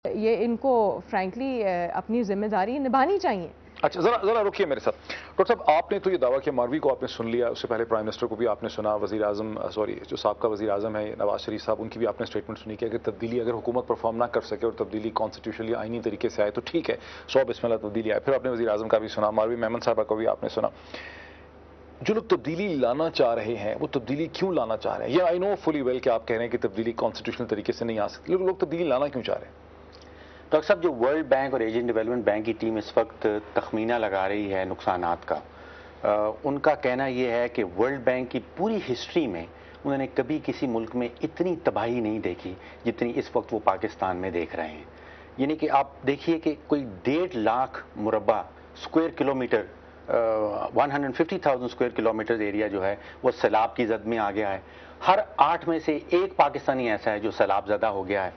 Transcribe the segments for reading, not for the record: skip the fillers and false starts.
یہ ان کو فرینکلی اپنی ذمہ داری نبھانی چاہیے. اچھا ذرا رکیے میرے ساتھ. ڈاکٹر صاحب آپ نے تو یہ دعویٰ کیا، ماروی کو آپ نے سن لیا، اس سے پہلے پرائم منسٹر کو بھی آپ نے سنا، وزیر اعظم جو سابقہ وزیر اعظم ہے نواز شریف صاحب، ان کی بھی آپ نے اسٹیٹمنٹ سنی کہ اگر حکومت پرفارم نہ کر سکے اور تبدیلی کانسٹیٹیوشنلی آئینی طریقے سے آئے تو ٹھیک ہے، 100 بسم اللہ تبدیلی آئے. پھر آپ نے وزیر اعظم کا بھی سنا، ماروی میمن صاحبہ کو بھی آپ نے سنا. جو لوگ تبدیلی لانا چاہ رہے ہیں وہ تبدیلی کیوں لانا چاہ رہے ہیں؟ یہ آئی نو فلی ویل کہ آپ کہہ رہے ہیں کہ تبدیلی کانسٹیٹیوشنل طریقے سے نہیں آ سکتی، لوگ تبدیلی لانا کیوں چاہ رہے ہیں؟ ڈاکٹر صاحب، جو ورلڈ بینک اور ایشین ڈیولپمنٹ بینک کی ٹیم اس وقت تخمینہ لگا رہی ہے نقصانات کا، ان کا کہنا یہ ہے کہ ورلڈ بینک کی پوری ہسٹری میں انہوں نے کبھی کسی ملک میں اتنی تباہی نہیں دیکھی جتنی اس وقت وہ پاکستان میں دیکھ رہے ہیں. یعنی کہ آپ دیکھیے کہ کوئی 1.5 لاکھ مربع square kilometre 150,000 square kilometre area جو ہے وہ سیلاب کی زد میں آ گیا ہے. ہر 8 میں سے ایک پاکستانی ایسا ہے جو سیلاب زدہ ہو گیا ہے.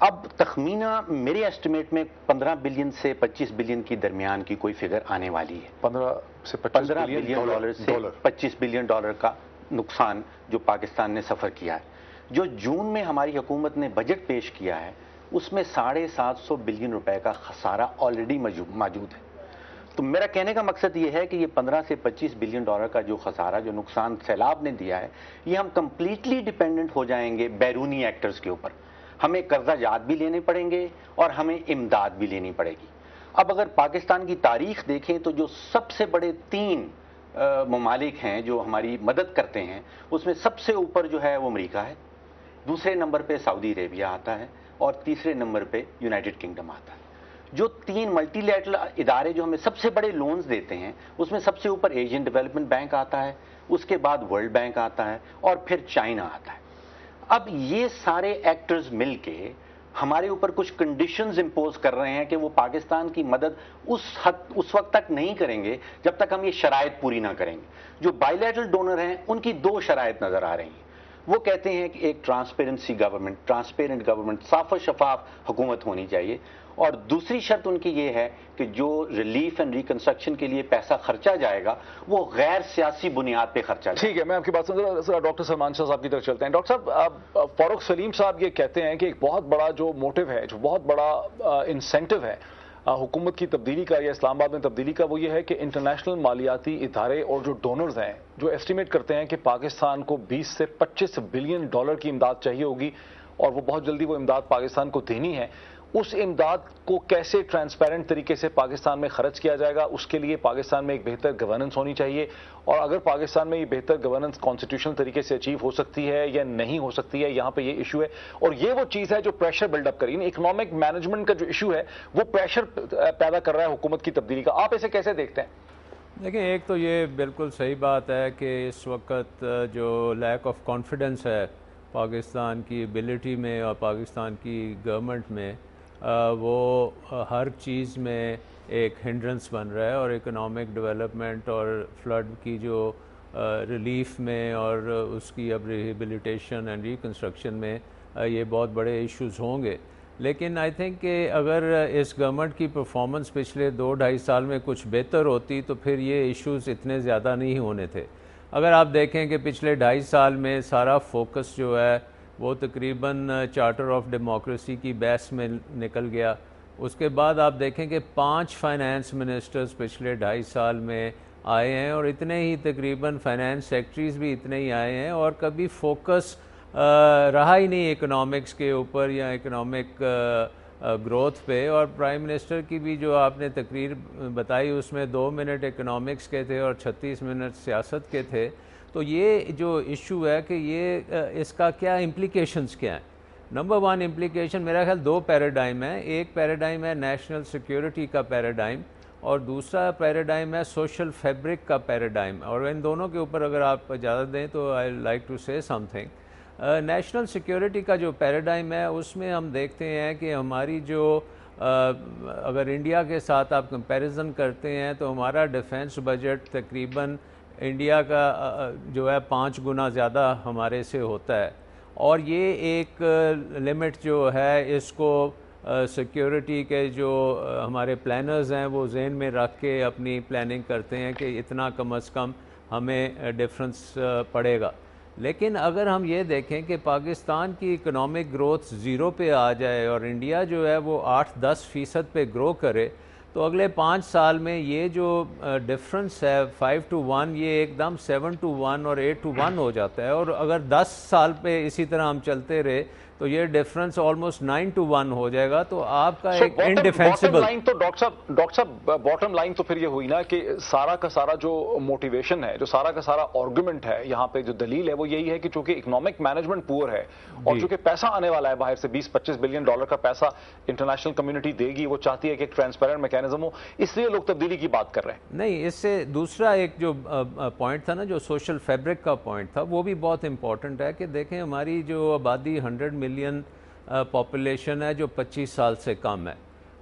اب تخمینہ میرے ایسٹیمیٹ میں 15 بلین سے 25 بلین کی درمیان کی کوئی فگر آنے والی ہے. 15 سے 15 بلین ڈالر سے 25 بلین ڈالر کا نقصان جو پاکستان نے سفر کیا ہے. جو جون میں ہماری حکومت نے بجٹ پیش کیا ہے اس میں 750 بلین روپے کا خسارہ آلریڈی موجود ہے. تو میرا کہنے کا مقصد یہ ہے کہ یہ 15 سے 25 بلین ڈالر کا جو خسارہ جو نقصان سیلاب نے دیا ہے، یہ ہم کمپلیٹلی ڈیپینڈنٹ ہو جائیں گے بیرونی ایکٹرز کے اوپر. ہمیں قرضہ جات بھی لینے پڑیں گے اور ہمیں امداد بھی لینی پڑے گی. اب اگر پاکستان کی تاریخ دیکھیں تو جو سب سے بڑے 3 ممالک ہیں جو ہماری مدد کرتے ہیں، اس میں سب سے اوپر جو ہے وہ امریکہ ہے، دوسرے نمبر پہ سعودی عربیہ آتا ہے اور تیسرے نمبر پہ یونائٹڈ کنگڈم آتا ہے. جو 3 ملٹی لیٹرل ادارے جو ہمیں سب سے بڑے لونز دیتے ہیں اس میں سب سے اوپر ایشین ڈیولپمنٹ بینک آتا ہے، اس کے بعد ورلڈ بینک آتا ہے اور پھر چائنا آتا ہے. اب یہ سارے ایکٹرز مل کے ہمارے اوپر کچھ کنڈیشنز امپوز کر رہے ہیں کہ وہ پاکستان کی مدد اس وقت تک نہیں کریں گے جب تک ہم یہ شرائط پوری نہ کریں گے. جو بائی لیٹرل ڈونر ہیں ان کی 2 شرائط نظر آ رہی ہیں. وہ کہتے ہیں کہ ایک ٹرانسپیرنٹ گورنمنٹ، صاف و شفاف حکومت ہونی چاہیے، اور دوسری شرط ان کی یہ ہے کہ جو ریلیف اینڈ ریکنسٹرکشن کے لیے پیسہ خرچا جائے گا وہ غیر سیاسی بنیاد پہ خرچا جائے گا. ٹھیک ہے، میں آپ کی بات سن ڈاکٹر سلمان شاہ صاحب کی طرف چلتے ہیں. ڈاکٹر صاحب، فاروق سلیم صاحب یہ کہتے ہیں کہ ایک بہت بڑا جو موٹیو ہے، جو بہت بڑا انسینٹو ہے حکومت کی تبدیلی کا یا اسلام آباد میں تبدیلی کا، وہ یہ ہے کہ انٹرنیشنل مالیاتی ادارے اور جو ڈونرز ہیں جو ایسٹیمیٹ کرتے ہیں کہ پاکستان کو 20 سے 25 بلین ڈالر کی امداد چاہیے ہوگی اور وہ بہت جلدی وہ امداد پاکستان کو دینی ہے. اس امداد کو کیسے ٹرانسپیرنٹ طریقے سے پاکستان میں خرچ کیا جائے گا، اس کے لیے پاکستان میں ایک بہتر گورننس ہونی چاہیے، اور اگر پاکستان میں یہ بہتر گورننس کانسٹیٹیوشنل طریقے سے اچیو ہو سکتی ہے یا نہیں ہو سکتی ہے، یہاں پہ یہ ایشو ہے. اور یہ وہ چیز ہے جو پریشر بلڈ اپ کری، اکنامک مینجمنٹ کا جو ایشو ہے وہ پریشر پیدا کر رہا ہے حکومت کی تبدیلی کا. آپ اسے کیسے دیکھتے ہیں؟ دیکھیں، ایک تو یہ بالکل صحیح بات ہے کہ اس وقت جو لیک آف کانفیڈنس ہے پاکستان کی ایبلٹی میں اور پاکستان کی گورنمنٹ میں، وہ ہر چیز میں ایک ہنڈرنس بن رہا ہے، اور اکنامک ڈیولپمنٹ اور فلڈ کی جو ریلیف میں اور اس کی اب ریہیبلیٹیشن اینڈ ریکنسٹرکشن میں یہ بہت بڑے ایشوز ہوں گے. لیکن آئی تھنک کہ اگر اس گورنمنٹ کی پرفارمنس پچھلے 2-2.5 سال میں کچھ بہتر ہوتی تو پھر یہ ایشوز اتنے زیادہ نہیں ہونے تھے. اگر آپ دیکھیں کہ پچھلے 2.5 سال میں سارا فوکس جو ہے وہ تقریباً چارٹر آف ڈیموکریسی کی بحث میں نکل گیا. اس کے بعد آپ دیکھیں کہ 5 فائنانس منسٹرز پچھلے 2.5 سال میں آئے ہیں، اور اتنے ہی تقریباً فائنانس سیکرٹریز بھی اتنے ہی آئے ہیں، اور کبھی فوکس رہا ہی نہیں اکنامکس کے اوپر یا اکنامک گروتھ پہ. اور پرائم منسٹر کی بھی جو آپ نے تقریر بتائی اس میں 2 منٹ اکنامکس کے تھے اور 36 منٹ سیاست کے تھے. تو یہ جو ایشو ہے کہ یہ اس کا کیا امپلیکیشنز کیا ہیں. نمبر 1 امپلیکیشن میرا خیال 2 پیراڈائم ہیں. ایک پیراڈائم ہے نیشنل سیکیورٹی کا پیراڈائم، اور دوسرا پیراڈائم ہے سوشل فیبرک کا پیراڈائم. اور ان دونوں کے اوپر اگر آپ اجازت دیں تو آئی لائک ٹو سے سم تھنگ. نیشنل سیکیورٹی کا جو پیراڈائم ہے اس میں ہم دیکھتے ہیں کہ ہماری جو اگر انڈیا کے ساتھ آپ کمپیریزن کرتے ہیں تو ہمارا ڈیفنس بجٹ تقریباً انڈیا کا جو ہے 5 گنا زیادہ ہمارے سے ہوتا ہے. اور یہ ایک لمٹ جو ہے اس کو سیکیورٹی کے جو ہمارے پلانرز ہیں وہ ذہن میں رکھ کے اپنی پلاننگ کرتے ہیں کہ اتنا کم از کم ہمیں ڈفرنس پڑے گا. لیکن اگر ہم یہ دیکھیں کہ پاکستان کی اکنامک گروتھ 0 پہ آ جائے اور انڈیا جو ہے وہ 8-10% پہ گرو کرے تو اگلے 5 سال میں یہ جو ڈفرنس ہے 5-1 یہ ایک دم 7-1 اور 8-1 ہو جاتا ہے، اور اگر 10 سال پہ اسی طرح ہم چلتے رہے تو یہ ڈفرنس آلموسٹ 9-1 ہو جائے گا، تو آپ کا ایک انڈیفینسیبل لائن تو ڈاکٹر صاحب باٹم لائن تو پھر یہ ہوئی نا کہ سارا کا سارا جو موٹیویشن ہے، جو سارا کا سارا آرگومنٹ ہے یہاں پہ، جو دلیل ہے وہ یہی ہے کہ چونکہ اکنامک مینجمنٹ پور ہے اور چونکہ پیسہ آنے والا ہے باہر سے $20-25 بلین کا پیسہ انٹرنیشنل کمیونٹی دے گی، وہ چاہتی ہے کہ ایک ٹرانسپیرنٹ میکینزم ہو، اس لیے لوگ تبدیلی کی بات کر رہے ہیں۔ نہیں، اس سے دوسرا ایک جو پوائنٹ تھا نا، جو سوشل فیبرک کا پوائنٹ تھا، وہ بھی بہت امپورٹنٹ ہے کہ دیکھیں ہماری جو آبادی 100 ملین پاپولیشن ہے جو 25 سال سے کم ہے،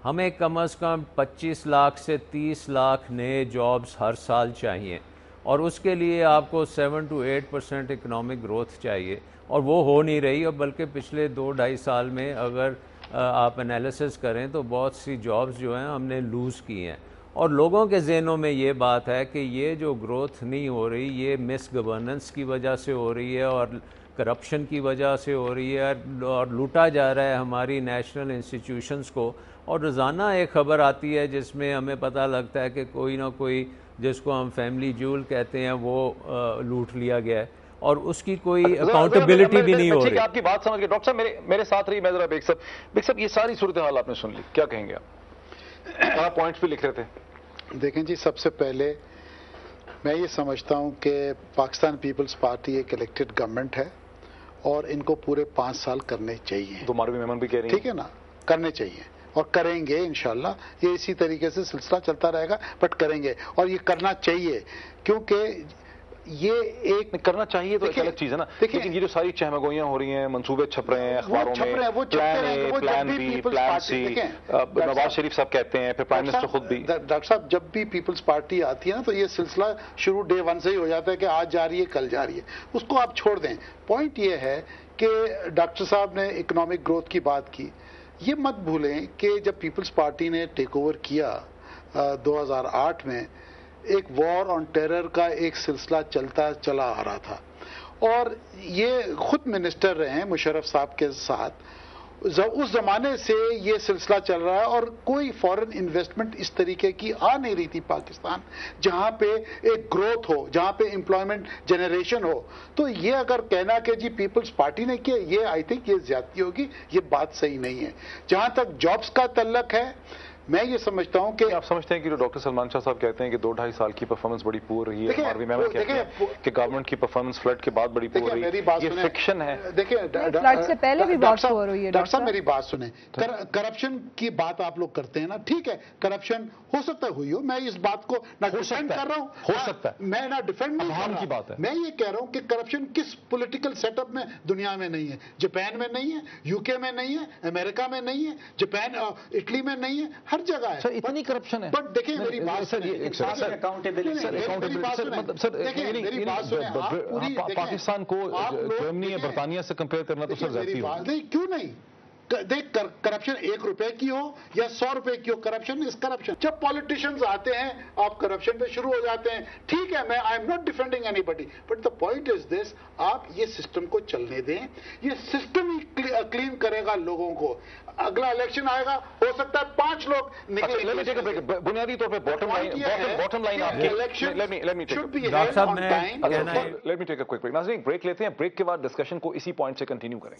ہمیں کم از کم 25 لاکھ سے 30 لاکھ نئے جابز ہر سال چاہیے، اور اس کے لیے آپ کو 7-8% اکنامک گروتھ چاہیے، اور وہ ہو نہیں رہی، اور بلکہ پچھلے 2-2.5 سال میں اگر آپ انالیسس کریں تو بہت سی جابز جو ہیں ہم نے لوز کی ہیں، اور لوگوں کے ذہنوں میں یہ بات ہے کہ یہ جو گروتھ نہیں ہو رہی یہ مس گورننس کی وجہ سے ہو رہی ہے اور کرپشن کی وجہ سے ہو رہی ہے، اور لوٹا جا رہا ہے ہماری نیشنل انسٹیٹیوشنز کو، اور روزانہ ایک خبر آتی ہے جس میں ہمیں پتہ لگتا ہے کہ کوئی نہ کوئی جس کو ہم فیملی جول کہتے ہیں وہ لوٹ لیا گیا ہے، اور اس کی کوئی اکاؤنٹیبلٹی بھی نہیں ہو رہی۔ آپ کی بات سمجھ گئے ڈاکٹر صاحب، میرے ساتھ رہی میں ذرا بیگ صاحب، یہ ساری صورتحال آپ نے سن لی، کیا کہیں گے آپ پوائنٹس بھی لکھ رہے تھے؟ دیکھیں جی، سب سے پہلے میں یہ سمجھتا ہوں کہ پاکستان پیپلز پارٹی ایک الیکٹڈ گورنمنٹ ہے اور ان کو پورے 5 سال کرنے چاہیے، تو ماروی میمن بھی کہہ رہی ہیں، ٹھیک ہے نا، کرنے چاہیے اور کریں گے انشاءاللہ، یہ اسی طریقے سے سلسلہ چلتا رہے گا، بٹ کریں گے اور یہ کرنا چاہیے، کیونکہ یہ ایک کرنا چاہیے تو ایک الگ چیز ہے نا، لیکن یہ جو ساری چہمگوئیاں ہو رہی ہیں، منصوبے چھپ رہے ہیں اخباروں میں، plan a, plan be, plan سی، نواز شریف صاحب کہتے ہیں، پھر پرائم منسٹر خود بھی۔ ڈاکٹر صاحب جب بھی پیپلز پارٹی آتی ہے نا تو یہ سلسلہ شروع ڈے 1 سے ہی ہو جاتا ہے کہ آج جا رہی ہے کل جا رہی ہے، اس کو آپ چھوڑ دیں۔ پوائنٹ یہ ہے کہ ڈاکٹر صاحب نے اکنامک گروتھ کی بات کی، یہ مت بھولیں کہ جب پیپلز پارٹی نے ٹیک اوور کیا 2008 میں، ایک وار آن ٹیرر کا ایک سلسلہ چلا آ رہا تھا، اور یہ خود منسٹر رہے ہیں مشرف صاحب کے ساتھ، اس زمانے سے یہ سلسلہ چل رہا ہے، اور کوئی فورن انویسٹمنٹ اس طریقے کی آ نہیں رہی تھی پاکستان جہاں پہ ایک گروتھ ہو، جہاں پہ امپلائمنٹ جنریشن ہو۔ تو یہ اگر کہنا کہ جی پیپلز پارٹی نے کیا، یہ آئی تھنک یہ زیادتی ہوگی، یہ بات صحیح نہیں ہے۔ جہاں تک جابز کا تعلق ہے، میں یہ سمجھتا ہوں کہ آپ سمجھتے ہیں کہ جو ڈاکٹر سلمان شاہ صاحب کہتے ہیں کہ 2-2.5 سال کی پرفارمنس بڑی پور رہی ہے، ماروی میمن کہتے ہیں کہ گورنمنٹ کی پرفارمنس فلڈ کے بعد بڑی پور رہی ہے، یہ فکشن ہے۔ دیکھیں فلڈ سے پہلے بھی بہت پور ہوئی ہے۔ ڈاکٹر صاحب میری بات سنیں، کرپشن کی بات آپ لوگ کرتے ہیں نا، ٹھیک ہے کرپشن ہو سکتا ہے ہوئی ہو، میں اس بات کو نہ ڈیفینڈ کر رہا ہوں، ہو سکتا ہے، میں نہ ڈیفینڈ نہیں کر کی بات رہا، ہے، میں یہ کہہ رہا ہوں کہ کرپشن کس پولیٹیکل سیٹ اپ میں دنیا میں نہیں ہے، جاپان میں نہیں ہے، یو کے میں نہیں ہے، امریکہ میں نہیں ہے، جاپان اٹلی میں نہیں ہے، ہر جگہ ہے۔ اتنی کرپشن ہے، بٹ دیکھیں میری بات سنیں، پاکستان کو جرمنی یا برطانیہ سے کمپیئر کرنا تو سر زیادتی ہو نہیں، کیوں نہیں؟ دیکھ کرپشن 1 روپے کی ہو یا 100 روپے کی ہو، کرپشن از کرپشن۔ جب پالیٹیشینز آتے ہیں آپ کرپشن پہ شروع ہو جاتے ہیں، ٹھیک ہے، میں I am not defending anybody, but the point is this, آپ یہ سسٹم کو چلنے دیں، یہ سسٹم ہی کلین کرے گا لوگوں کو۔ اگلا الیکشن آئے گا، ہو سکتا ہے 5 لوگ نکلیں۔ بنیادی طور پہ باٹم لائن آپ کی۔ بریک لیتے ہیں، بریک کے بعد ڈسکشن کو اسی پوائنٹ سے کنٹینیو کریں۔